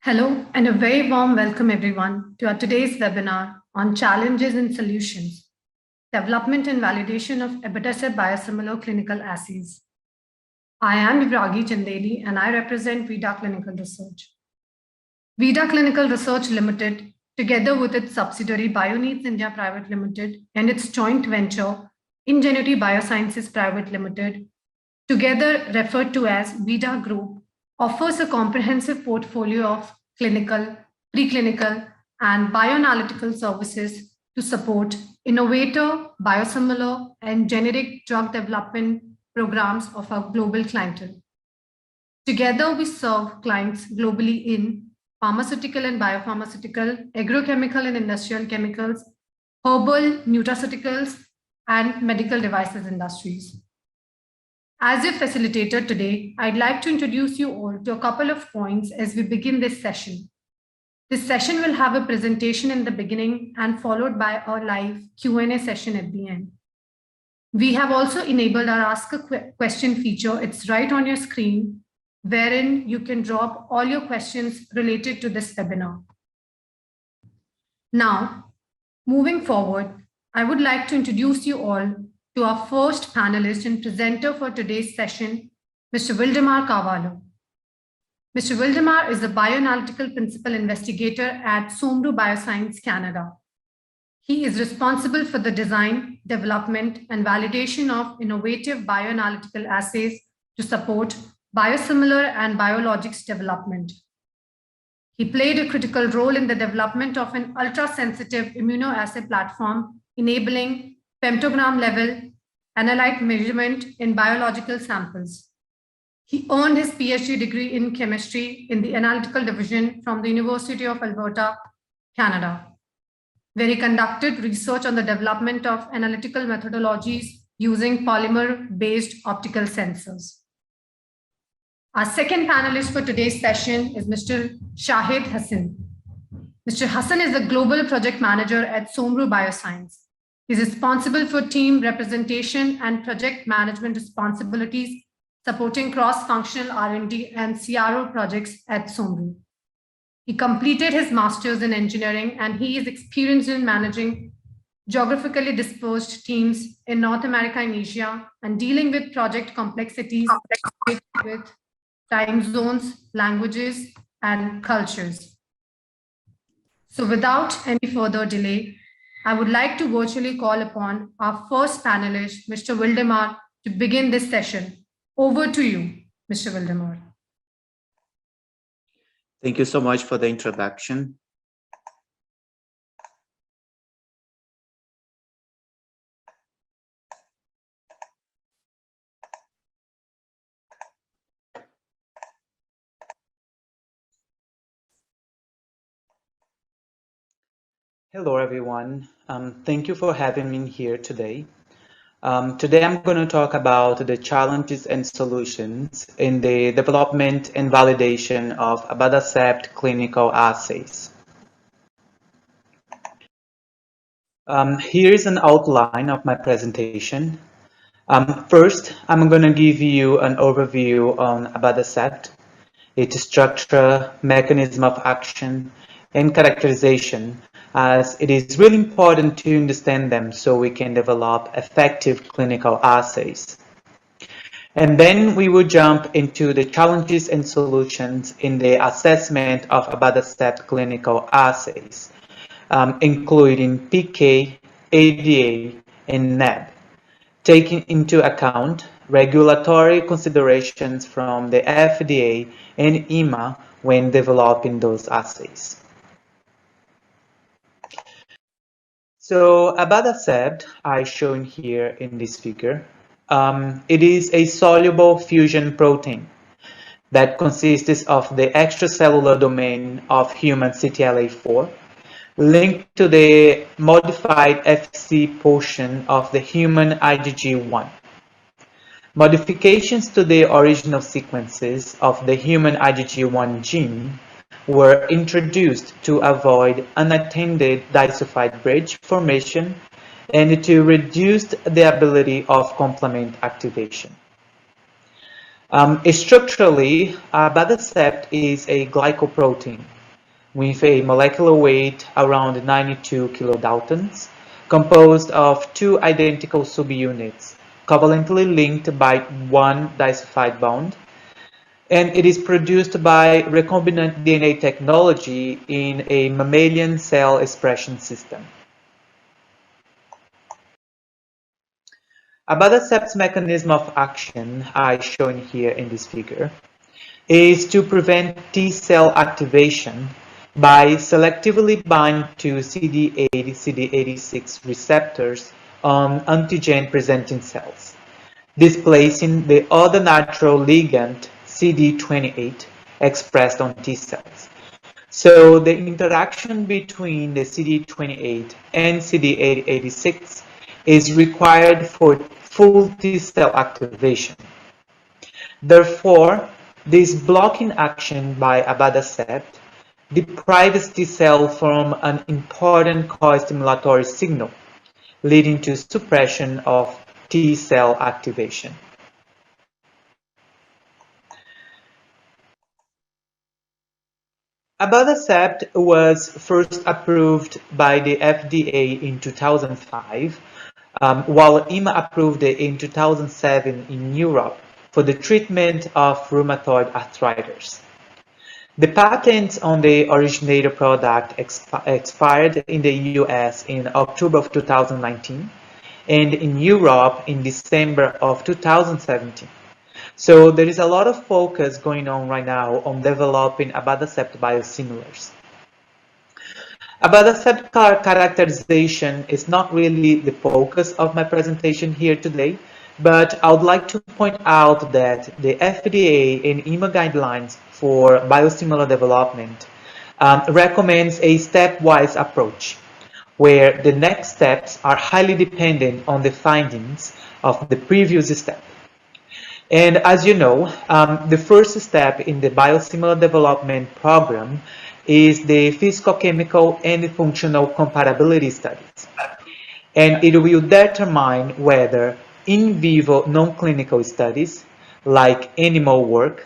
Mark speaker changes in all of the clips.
Speaker 1: Hello and a very warm welcome everyone to our today's webinar on challenges and solutions, development and validation of Abatacept Biosimilar clinical assays. I am Vivragi Chandeli and I represent Vida Clinical Research. Vida Clinical Research Limited, together with its subsidiary BioNeeds India Private Limited and its joint venture Ingenuity Biosciences Private Limited, together referred to as Vida Group, offers a comprehensive portfolio of clinical, preclinical, and bioanalytical services to support innovator, biosimilar, and generic drug development programs of our global clientele. Together, we serve clients globally in pharmaceutical and biopharmaceutical, agrochemical and industrial chemicals, herbal, nutraceuticals, and medical devices industries. As your facilitator today, I'd like to introduce you all to a couple of points as we begin this session. This session will have a presentation in the beginning and followed by a live Q&A session at the end. We have also enabled our Ask a Question feature. It's right on your screen, wherein you can drop all your questions related to this webinar. Now, moving forward, I would like to introduce you all to our first panelist and presenter for today's session, Mr. Wildemar Carvalho. Mr. Wildemar is a bioanalytical principal investigator at Somru Bioscience, Canada. He is responsible for the design, development, and validation of innovative bioanalytical assays to support biosimilar and biologics development. He played a critical role in the development of an ultra-sensitive immunoassay platform, enabling femtogram level analyte measurement in biological samples. He earned his PhD degree in chemistry in the analytical division from the University of Alberta, Canada, where he conducted research on the development of analytical methodologies using polymer-based optical sensors. Our second panelist for today's session is Mr. Shahid Hassan. Mr. Hassan is a global project manager at Somru Bioscience. He is responsible for team representation and project management responsibilities, supporting cross-functional R&D and CRO projects at Somru. He completed his master's in engineering and he is experienced in managing geographically dispersed teams in North America and Asia and dealing with project complexities with time zones, languages, and cultures. So without any further delay, I would like to virtually call upon our first panelist, Mr. Wildemar, to begin this session. Over to you, Mr. Wildemar.
Speaker 2: Thank you so much for the introduction. Hello, everyone. Thank you for having me here today. Today, I'm going to talk about the challenges and solutions in the development and validation of Abatacept clinical assays. Here is an outline of my presentation. First, I'm going to give you an overview on Abatacept, its structure, mechanism of action, and characterization, as it is really important to understand them so we can develop effective clinical assays. And then we will jump into the challenges and solutions in the assessment of Abatacept clinical assays, including PK, ADA, and NAB, taking into account regulatory considerations from the FDA and EMA when developing those assays. So Abatacept, I shown here in this figure, it is a soluble fusion protein that consists of the extracellular domain of human CTLA-4 linked to the modified Fc portion of the human IgG1. Modifications to the original sequences of the human IgG1 gene were introduced to avoid unattended disulfide bridge formation and to reduce the ability of complement activation. Structurally, abatacept is a glycoprotein with a molecular weight around 92 kilodaltons, composed of two identical subunits, covalently linked by one disulfide bond, and it is produced by recombinant DNA technology in a mammalian cell expression system. Abatacept's mechanism of action, as shown here in this figure, is to prevent T cell activation by selectively binding to CD8, CD86 receptors on antigen-presenting cells, displacing the other natural ligand CD28 expressed on T cells. So the interaction between the CD28 and CD86 is required for full T cell activation. Therefore, this blocking action by abatacept deprives T cell from an important co-stimulatory signal, leading to suppression of T cell activation. Abatacept was first approved by the FDA in 2005, while EMA approved it in 2007 in Europe for the treatment of rheumatoid arthritis. The patent on the originator product expired in the US in October of 2019 and in Europe in December of 2017. So there is a lot of focus going on right now on developing Abatacept biosimilars. Abatacept characterization is not really the focus of my presentation here today, but I would like to point out that the FDA and EMA guidelines for biosimilar development recommends a stepwise approach, where the next steps are highly dependent on the findings of the previous step. And as you know, the first step in the biosimilar development program is the physicochemical and functional comparability studies. And it will determine whether in vivo non-clinical studies, like animal work,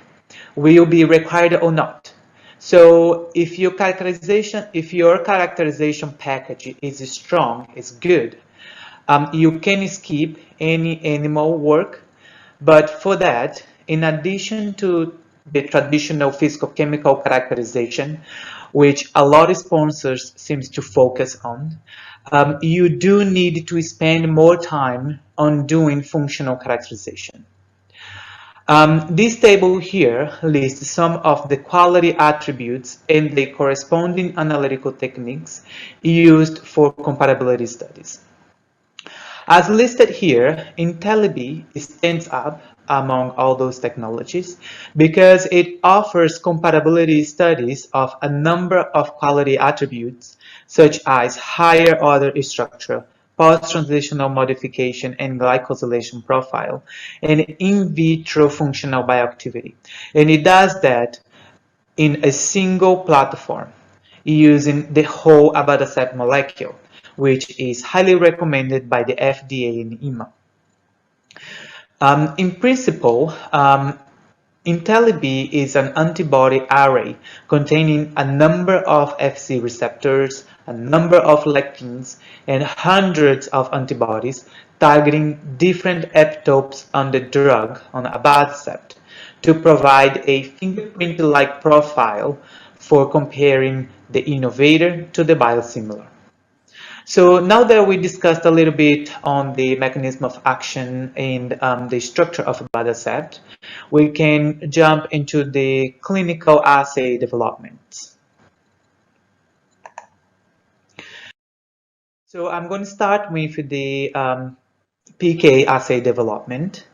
Speaker 2: will be required or not. So if your characterization package is strong, is good, you can skip any animal work. But for that, in addition to the traditional physicochemical characterization, which a lot of sponsors seems to focus on, you do need to spend more time on doing functional characterization. This table here lists some of the quality attributes and the corresponding analytical techniques used for comparability studies. As listed here, IntelliB stands up among all those technologies because it offers comparability studies of a number of quality attributes such as higher order structure, post-translational modification and glycosylation profile, and in vitro functional bioactivity. And it does that in a single platform using the whole abatacept molecule, which is highly recommended by the FDA and EMA. In principle, IntelliB is an antibody array containing a number of Fc receptors, a number of lectins, and hundreds of antibodies targeting different epitopes on the drug, on abatacept, to provide a fingerprint-like profile for comparing the innovator to the biosimilar. So now that we discussed a little bit on the mechanism of action and the structure of abatacept, we can jump into the clinical assay development. So I'm going to start with the PK assay development.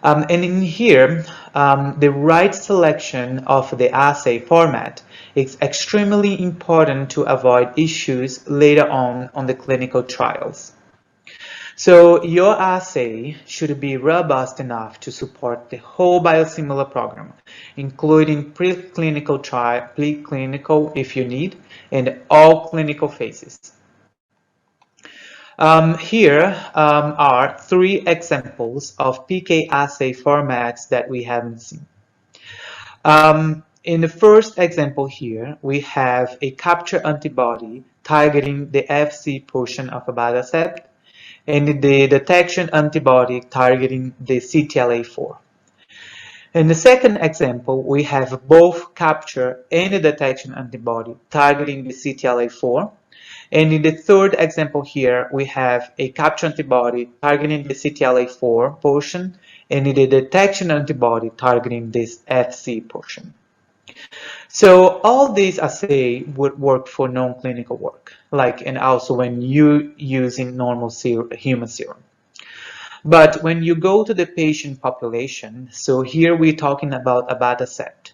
Speaker 2: And in here, the right selection of the assay format is extremely important to avoid issues later on the clinical trials. So your assay should be robust enough to support the whole biosimilar program, including preclinical if you need, and all clinical phases. Here are three examples of PK assay formats that we haven't seen. In the first example here, we have a capture antibody targeting the Fc portion of Abatacept and the detection antibody targeting the CTLA-4. In the second example, we have both capture and the detection antibody targeting the CTLA-4. And in the third example here, we have a capture antibody targeting the CTLA-4 portion and the detection antibody targeting this Fc portion. So all these assays would work for non-clinical work, and also when you using normal human serum. But when you go to the patient population, so here we're talking about Abatacept.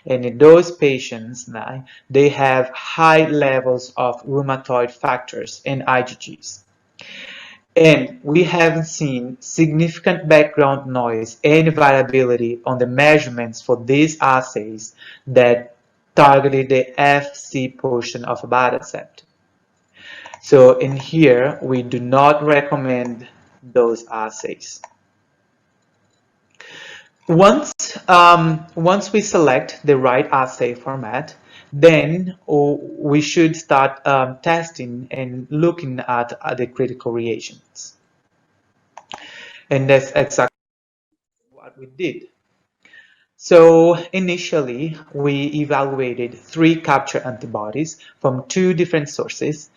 Speaker 2: And in those patients now, they have high levels of rheumatoid factors and IgGs. And we haven't seen significant background noise and variability on the measurements for these assays that targeted the Fc portion of Abatacept. So in here, we do not recommend those assays. Once we select the right assay format, then we should start testing and looking at the critical reagents. And that's exactly what we did. So initially, we evaluated 3 capture antibodies from 2 different sources,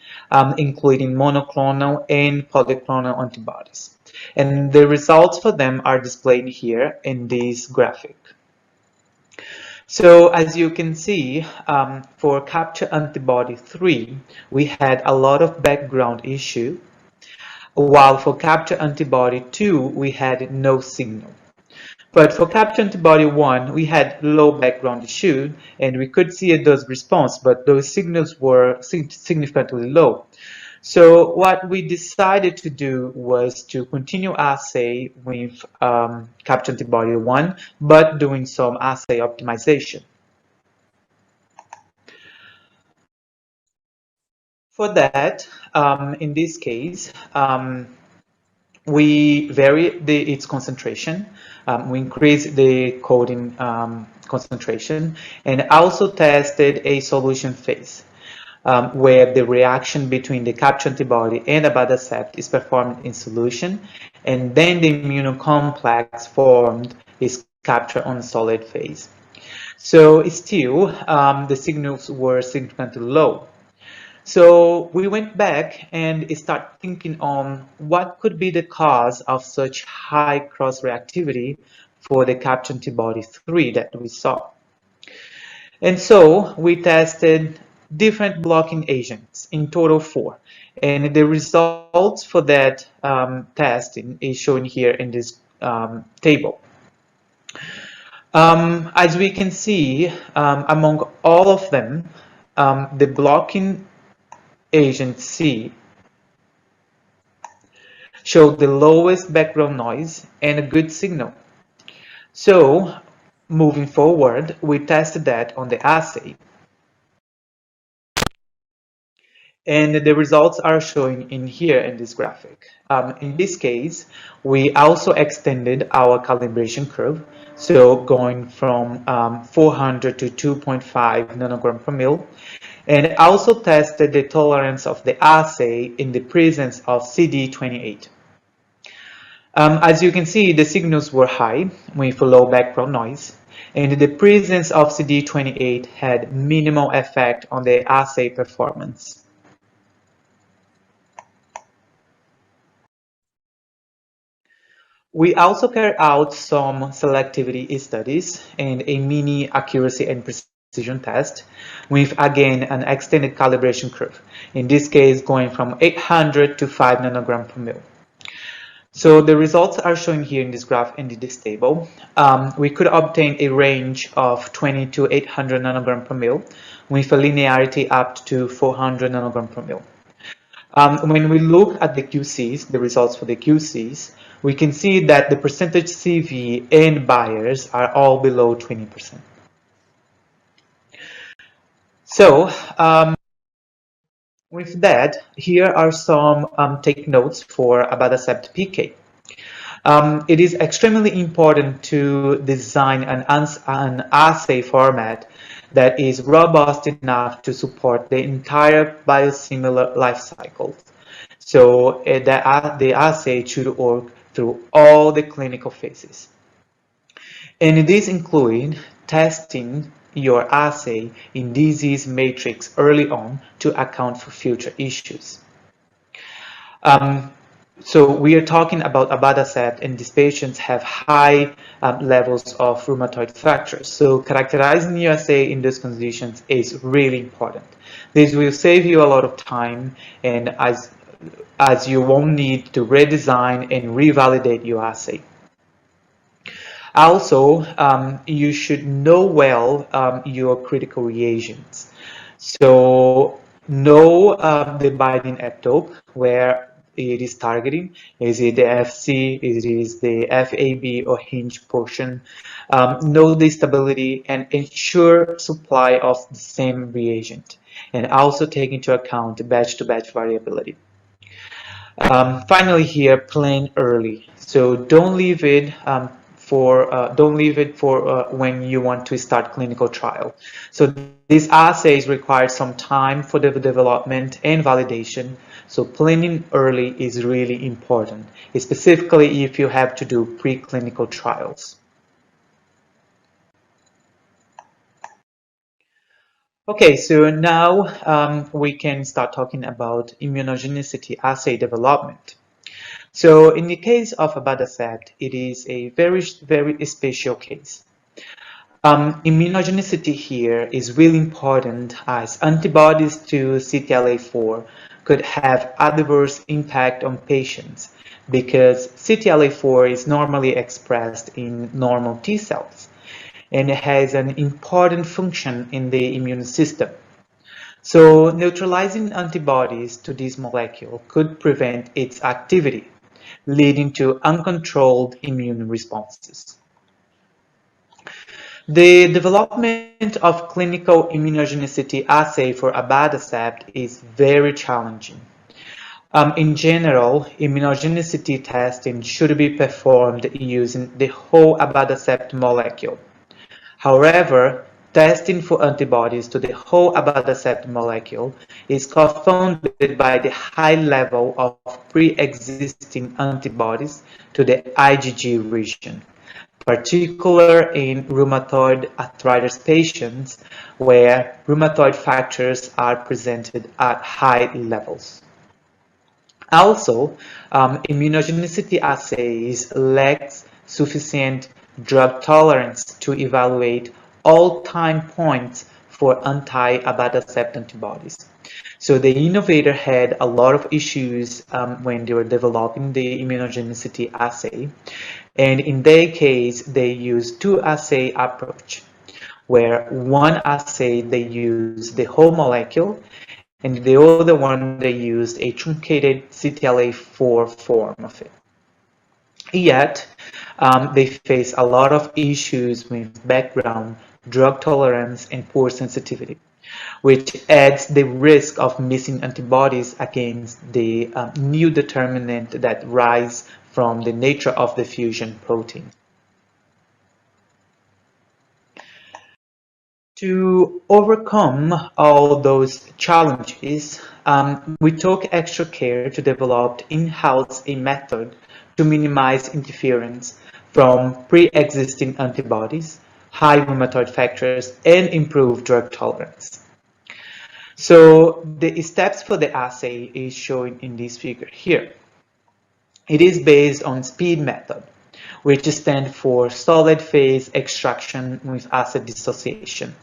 Speaker 2: including monoclonal and polyclonal antibodies. And the results for them are displayed here in this graphic. So as you can see, for capture antibody 3, we had a lot of background issue, while for capture antibody 2, we had no signal. But for capture antibody 1, we had low background issue, and we could see a dose response, but those signals were significantly low. So what we decided to do was to continue assay with capture antibody 1, but doing some assay optimization. For that, in this case, we vary its concentration. We increased the coating concentration and also tested a solution phase where the reaction between the capture antibody and Abatacept is performed in solution, and then the immunocomplex formed is captured on solid phase. So still, the signals were significantly low. So we went back and started thinking on what could be the cause of such high cross-reactivity for the capture antibody 3 that we saw. And so we tested different blocking agents, in total 4. And the results for that testing is shown here in this table. As we can see, among all of them, the blocking agent C showed the lowest background noise and a good signal. So moving forward, we tested that on the assay. And the results are showing in here in this graphic. In this case, we also extended our calibration curve. So going from 400 to 2.5 nanogram per mil. And also tested the tolerance of the assay in the presence of CD28. As you can see, the signals were high with low background noise, and the presence of CD28 had minimal effect on the assay performance. We also carried out some selectivity studies and a mini accuracy and precision test with, again, an extended calibration curve, in this case going from 800 to 5 nanogram per mil. So the results are shown here in this graph and in this table. We could obtain a range of 20 to 800 nanogram per mil with a linearity up to 400 nanogram per mil. When we look at the QCs, the results for the QCs, we can see that the percentage CV and buyers are all below 20%. So With that, here are some take notes for Abatacept PK. It is extremely important to design an assay format that is robust enough to support the entire biosimilar life cycle. So the assay should work through all the clinical phases. And this includes testing your assay in disease matrix early on to account for future issues. So we are talking about abatacept, and these patients have high levels of rheumatoid factors. So characterizing your assay in those conditions is really important. This will save you a lot of time, and as you won't need to redesign and revalidate your assay. Also, you should know well your critical reagents. So know the binding epitope where it is targeting. Is it the FC? Is it the FAB or hinge portion? Know the stability and ensure supply of the same reagent. And also take into account batch-to-batch variability. Finally, here, plan early. So don't leave it for when you want to start clinical trial. So these assays require some time for the development and validation. So planning early is really important, specifically if you have to do preclinical trials. Okay, so now we can start talking about immunogenicity assay development. So in the case of abatacept, it is a very special case. Immunogenicity here is really important as antibodies to CTLA-4 could have adverse impact on patients because CTLA-4 is normally expressed in normal T cells and it has an important function in the immune system. So neutralizing antibodies to this molecule could prevent its activity, leading to uncontrolled immune responses. The development of clinical immunogenicity assay for abatacept is very challenging. In general, immunogenicity testing should be performed using the whole abatacept molecule. However, testing for antibodies to the whole abatacept molecule is confounded by the high level of pre-existing antibodies to the IgG region, particularly in rheumatoid arthritis patients where rheumatoid factors are presented at high levels. Also, immunogenicity assays lack sufficient drug tolerance to evaluate all time points for anti-abatacept antibodies. So the innovator had a lot of issues when they were developing the immunogenicity assay. And in their case, they used two assay approach, where one assay they used the whole molecule, and the other one they used a truncated CTLA-4 form of it. Yet, they face a lot of issues with background drug tolerance and poor sensitivity, which adds the risk of missing antibodies against the new determinant that rise from the nature of the fusion protein. To overcome all those challenges, we took extra care to develop in-house a method to minimize interference from pre-existing antibodies, high rheumatoid factors, and improve drug tolerance. So the steps for the assay is shown in this figure here. It is based on SPEED method, which stands for solid phase extraction with acid dissociation.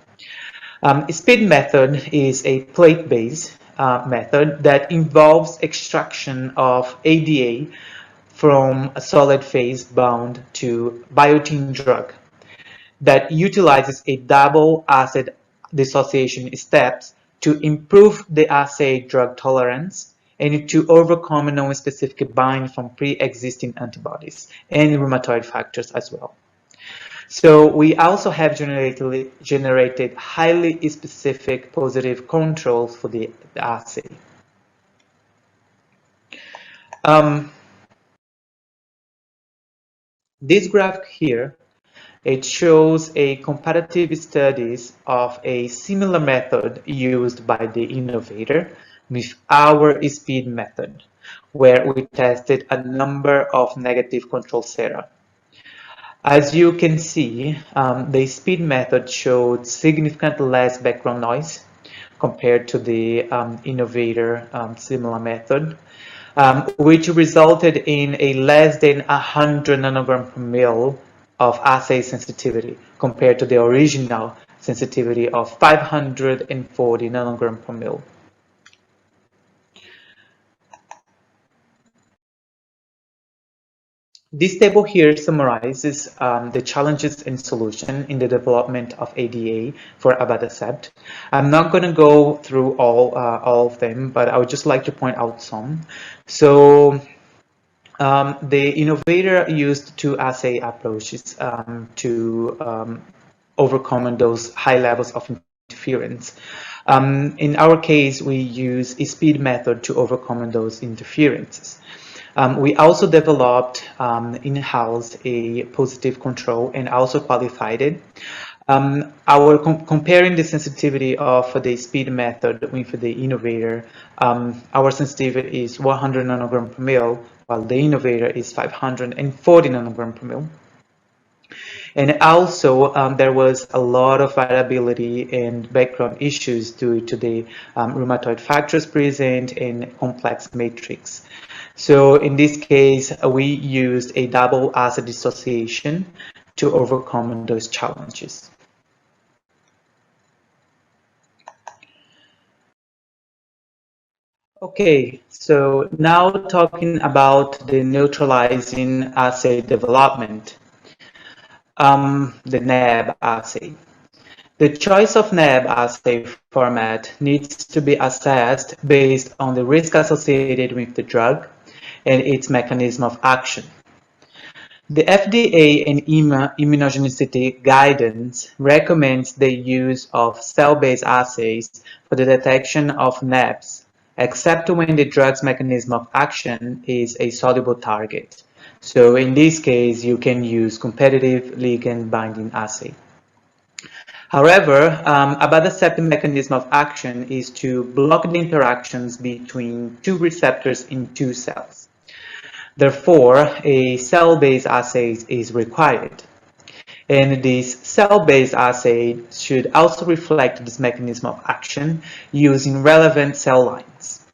Speaker 2: SPEED method is a plate-based method that involves extraction of ADA from a solid phase bound to biotin drug that utilizes a double acid dissociation steps to improve the assay drug tolerance and to overcome non-specific bind from pre-existing antibodies and rheumatoid factors as well. So we also have generated highly specific positive controls for the assay. This graph here, it shows a comparative studies of a similar method used by the innovator with our speed method, where we tested a number of negative control sera. As you can see, the speed method showed significantly less background noise compared to the innovator similar method, which resulted in a less than 100 nanogram per mil of assay sensitivity compared to the original sensitivity of 540 nanogram per mil. This table here summarizes the challenges and solution in the development of ADA for Abatacept. I'm not going to go through all of them, but I would just like to point out some. So the innovator used two assay approaches to overcome those high levels of interference. In our case, we use a speed method to overcome those interferences. We also developed in-house a positive control and also qualified it. Comparing the sensitivity of the speed method with the innovator, our sensitivity is 100 nanogram per mil, while the innovator is 540 nanogram per mil. And also, there was a lot of variability and background issues due to the rheumatoid factors present in complex matrix. So in this case, we used a double assay dissociation to overcome those challenges. Okay, so now talking about the neutralizing assay development, the NAB assay. The choice of NAB assay format needs to be assessed based on the risk associated with the drug and its mechanism of action. The FDA and immunogenicity guidance recommends the use of cell-based assays for the detection of NABs, except when the drug's mechanism of action is a soluble target. So in this case, you can use competitive ligand binding assay. However, Abatacept mechanism of action is to block the interactions between two receptors in two cells. Therefore, a cell-based assay is required. And this cell-based assay should also reflect this mechanism of action using relevant cell lines.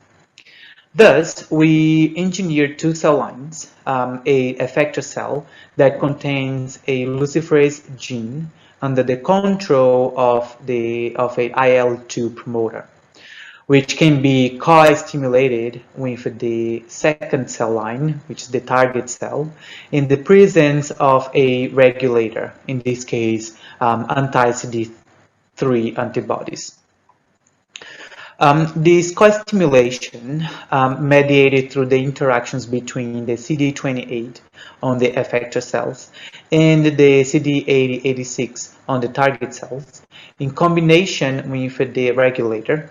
Speaker 2: Thus, we engineered two cell lines, a effector cell that contains a luciferase gene under the control of a IL-2 promoter, which can be co-stimulated with the second cell line, which is the target cell, in the presence of a regulator, in this case, anti-CD3 antibodies. This co-stimulation mediated through the interactions between the CD28 on the effector cells and the CD80-86 on the target cells, in combination with the regulator,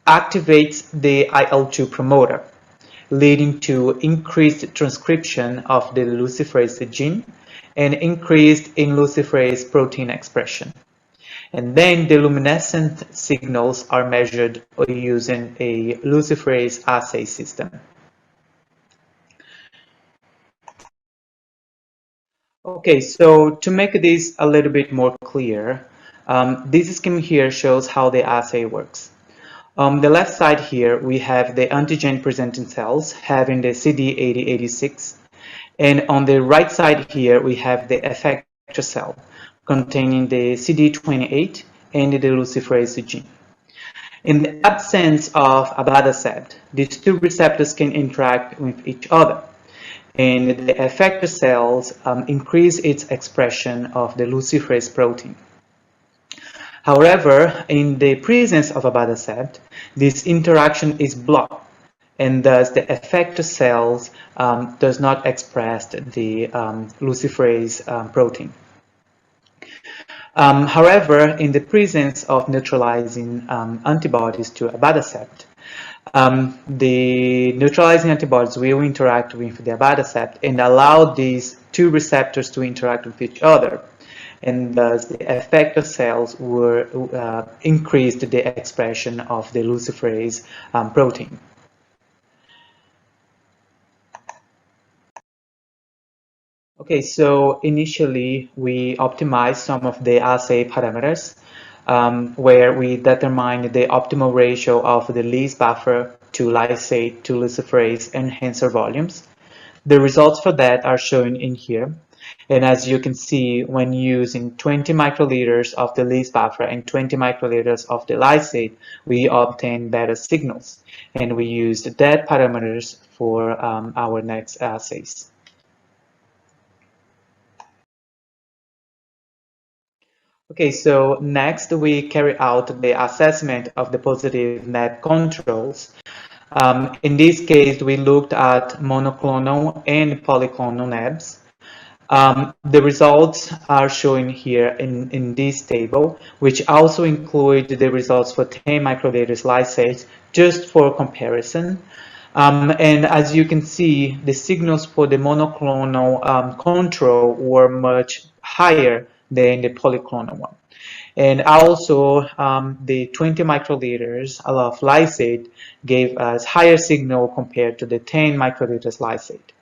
Speaker 2: activates the IL-2 promoter, leading to increased transcription of the luciferase gene and increased in luciferase protein expression. And then the luminescent signals are measured using a luciferase assay system. Okay, so to make this a little bit more clear, this scheme here shows how the assay works. On the left side here, we have the antigen presenting cells having the CD80-86, and on the right side here, we have the effector cell containing the CD28 and the luciferase gene. In the absence of Abatacept, these two receptors can interact with each other, and the effector cells increase its expression of the luciferase protein. However, in the presence of Abatacept, this interaction is blocked, and thus the effector cells does not express the luciferase protein. However, in the presence of neutralizing antibodies to Abatacept, The neutralizing antibodies will interact with the abatacept and allow these two receptors to interact with each other. And thus the effector cells were increased the expression of the luciferase protein. Okay, so initially we optimized some of the assay parameters where we determined the optimal ratio of the least buffer to lysate to luciferase enhancer volumes. The results for that are shown in here. And as you can see, when using 20 microliters of the least buffer and 20 microliters of the lysate, we obtain better signals. And we used that parameters for our next assays. Okay, so next we carry out the assessment of the positive net controls. In this case, we looked at monoclonal and polyclonal NAbs. The results are shown here in this table, which also include the results for 10 microliters lysate, just for comparison. And as you can see, the signals for the monoclonal control were much higher than the polyclonal one. And also, the 20 microliters of lysate gave us higher signal compared to the 10 microliters lysate.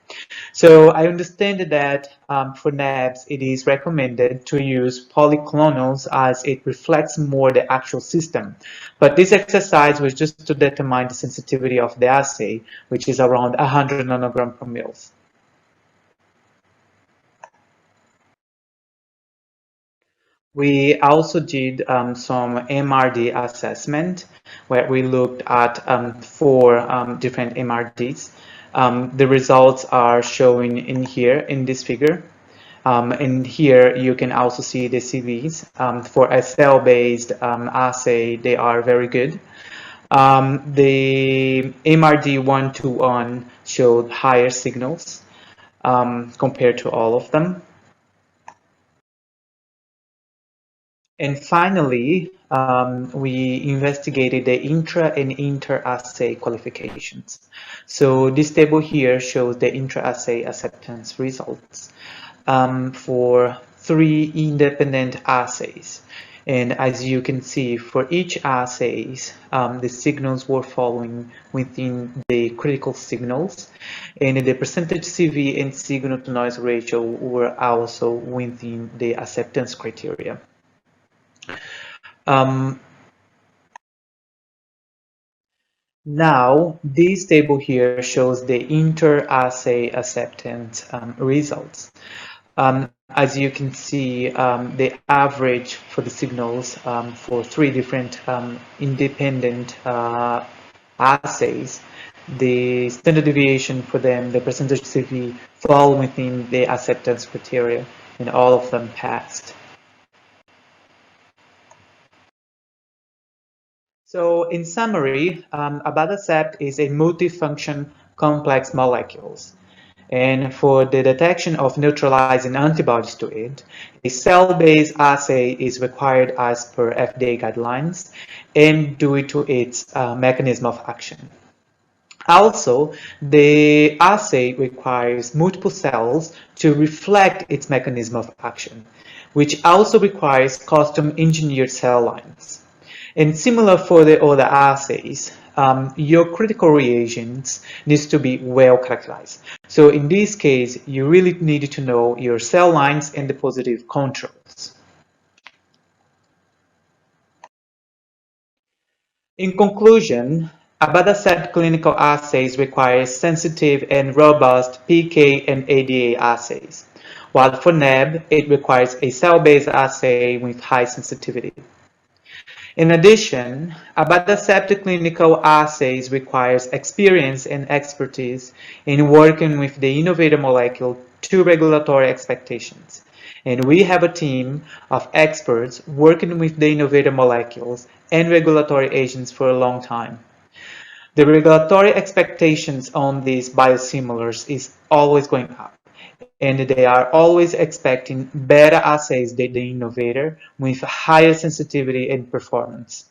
Speaker 2: So I understand that for NAbs, it is recommended to use polyclonals as it reflects more the actual system. But this exercise was just to determine the sensitivity of the assay, which is around 100 nanogram per ml. We also did some MRD assessment where we looked at 4 different MRDs. The results are showing in here in this figure. And here you can also see the CVs. For a cell-based assay, they are very good. The MRD 1-to-1 showed higher signals compared to all of them. And finally, we investigated the intra and inter-assay qualifications. So this table here shows the intra-assay acceptance results for 3 independent assays. And as you can see, for each assays, the signals were falling within the critical signals, and the percentage CV and signal to noise ratio were also within the acceptance criteria. Now, this table here shows the inter-assay acceptance results. As you can see, the average for the signals for 3 different independent assays, the standard deviation for them, the percentage CV, fall within the acceptance criteria, and all of them passed. So in summary, abatacept is a multifunction complex molecules. And for the detection of neutralizing antibodies to it, a cell-based assay is required as per FDA guidelines and due to its mechanism of action. Also, the assay requires multiple cells to reflect its mechanism of action, which also requires custom engineered cell lines. And similar for the other assays, your critical reagents needs to be well characterized. So in this case, you really need to know your cell lines and the positive controls. In conclusion, abatacept clinical assays require sensitive and robust PK and ADA assays, while for NAb, it requires a cell-based assay with high sensitivity. In addition, abatacept clinical assays requires experience and expertise in working with the innovator molecule to regulatory expectations. And we have a team of experts working with the innovator molecules and regulatory agents for a long time. The regulatory expectations on these biosimilars is always going up, and they are always expecting better assays than the innovator with higher sensitivity and performance.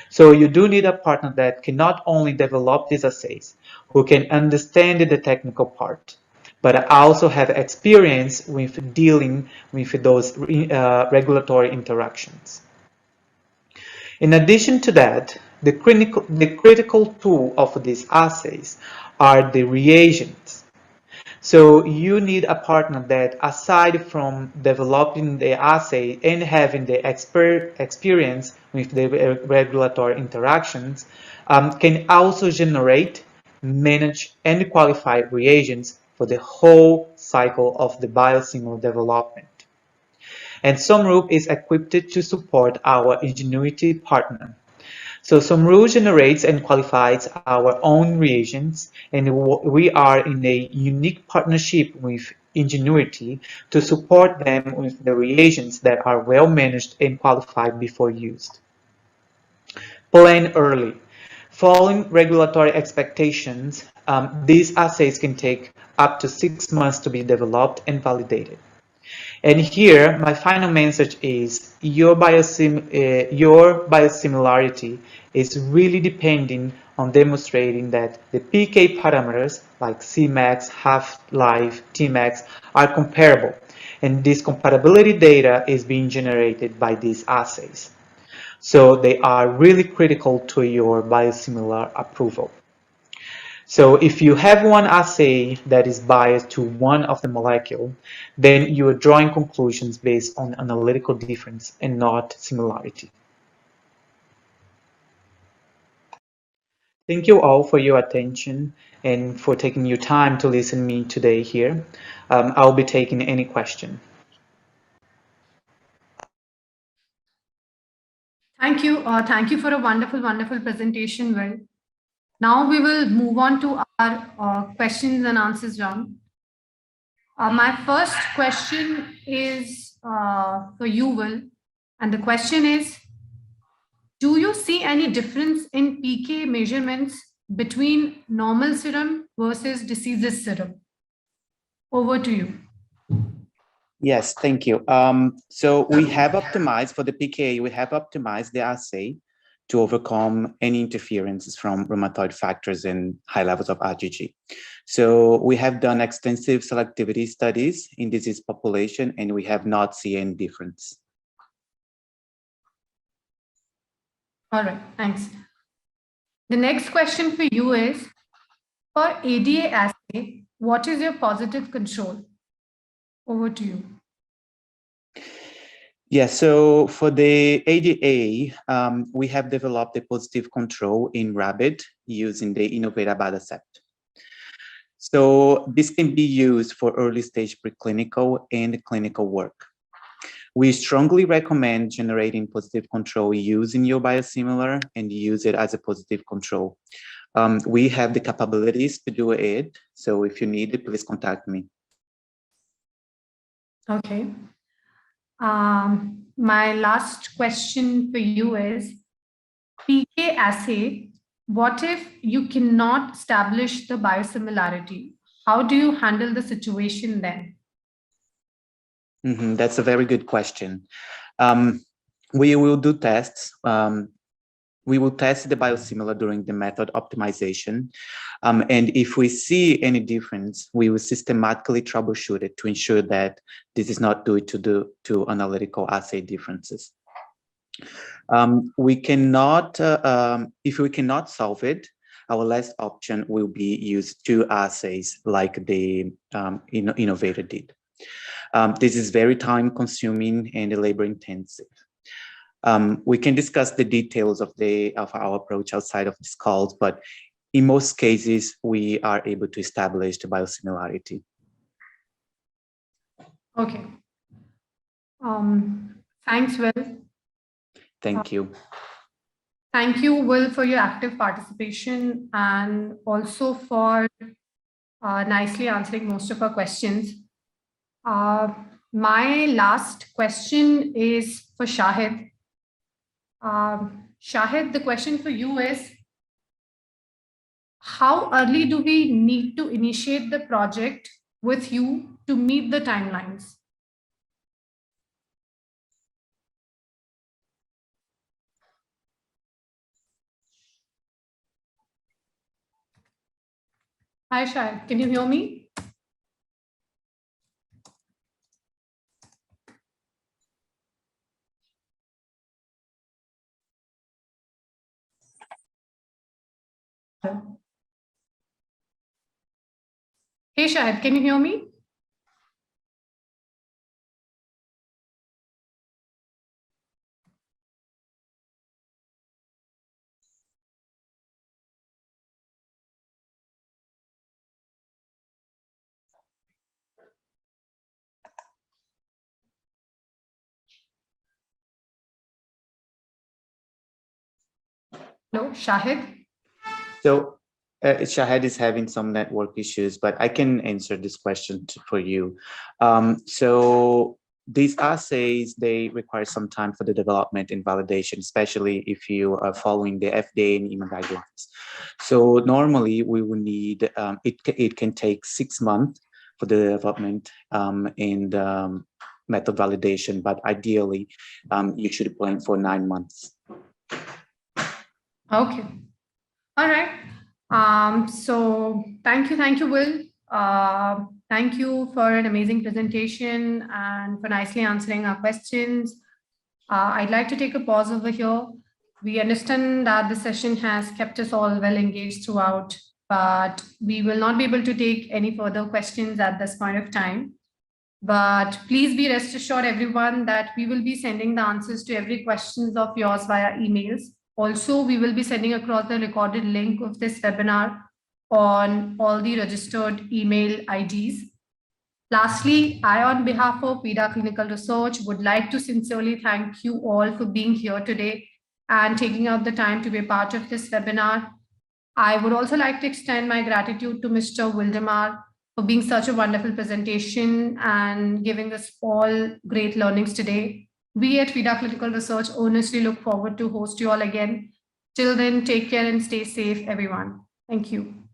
Speaker 2: So you do need a partner that can not only develop these assays, who can understand the technical part, but also have experience with dealing with those regulatory interactions. In addition to that, the critical tool of these assays are the reagents. So you need a partner that, aside from developing the assay and having the experience with the regulatory interactions, can also generate, manage, and qualify reagents for the whole cycle of the biosimilar development. And Somru is equipped to support our Ingenuity partner. So Somru generates and qualifies our own reagents, and we are in a unique partnership with Ingenuity to support them with the reagents that are well managed and qualified before used. Plan early. Following regulatory expectations, these assays can take up to 6 months to be developed and validated. And here, my final message is your biosimilarity is really depending on demonstrating that the PK parameters like Cmax, half-life, Tmax are comparable, and this compatibility data is being generated by these assays. So they are really critical to your biosimilar approval. So if you have one assay that is biased to one of the molecule, then you are drawing conclusions based on analytical difference and not similarity. Thank you all for your attention and for taking your time to listen to me today here. I'll be taking any question.
Speaker 1: Thank you. Thank you for a wonderful, wonderful presentation, Will. Now we will move on to our questions and answers round. My first question is for you, Will. And the question is, do you see any difference in PK measurements between normal serum versus diseases serum? Over to you.
Speaker 3: Yes, thank you. So we have optimized for the PK, we have optimized the assay to overcome any interferences from rheumatoid factors and high levels of IgG. So we have done extensive selectivity studies in disease population, and we have not seen any difference.
Speaker 1: All right, thanks. The next question for you is, for ADA assay, what is your positive control? Over to you.
Speaker 3: Yeah, so for the ADA, we have developed a positive control in rabbit using the innovative Abatacept. So this can be used for early stage preclinical and clinical work. We strongly recommend generating positive control using your biosimilar and use it as a positive control. We have the capabilities to do it. So if you need it, please contact me.
Speaker 1: Okay. My last question for you is, PK assay, what if you cannot establish the biosimilarity? How do you handle the situation then?
Speaker 3: That's a very good question. We will do tests. We will test the biosimilar during the method optimization. And if we see any difference, we will systematically troubleshoot it to ensure that this is not due to analytical assay differences. We cannot, if we cannot solve it, our last option will be use 2 assays like the innovator did. This is very time consuming and labor intensive. We can discuss the details of our approach outside of this call, but in most cases, we are able to establish the biosimilarity.
Speaker 1: Okay. Thanks, Will.
Speaker 3: Thank you.
Speaker 1: Thank you, Will, for your active participation and also for nicely answering most of our questions. My last question is for Shahid. Shahid, the question for you is, how early do we need to initiate the project with you to meet the timelines? Hi, Shahid. Can you hear me? Hey, Shahid, can you hear me? Hello, Shahid.
Speaker 3: So Shahid is having some network issues, but I can answer this question for you. So these assays, they require some time for the development and validation, especially if you are following the FDA and EMA guidelines. So normally we will need, it can take 6 months for the development and method validation, but ideally you should plan for 9 months.
Speaker 1: Okay. All right. So thank you, Will. Thank you for an amazing presentation and for nicely answering our questions. I'd like to take a pause over here. We understand that the session has kept us all well engaged throughout, but we will not be able to take any further questions at this point of time. But please be rest assured, everyone, that we will be sending the answers to every questions of yours via emails. Also, we will be sending across the recorded link of this webinar on all the registered email IDs. Lastly, I, on behalf of PIDA Clinical Research, would like to sincerely thank you all for being here today and taking out the time to be a part of this webinar. I would also like to extend my gratitude to Mr. Wildemar for being such a wonderful presentation and giving us all great learnings today. We at PIDA Clinical Research earnestly look forward to host you all again. Till then, take care and stay safe, everyone. Thank you.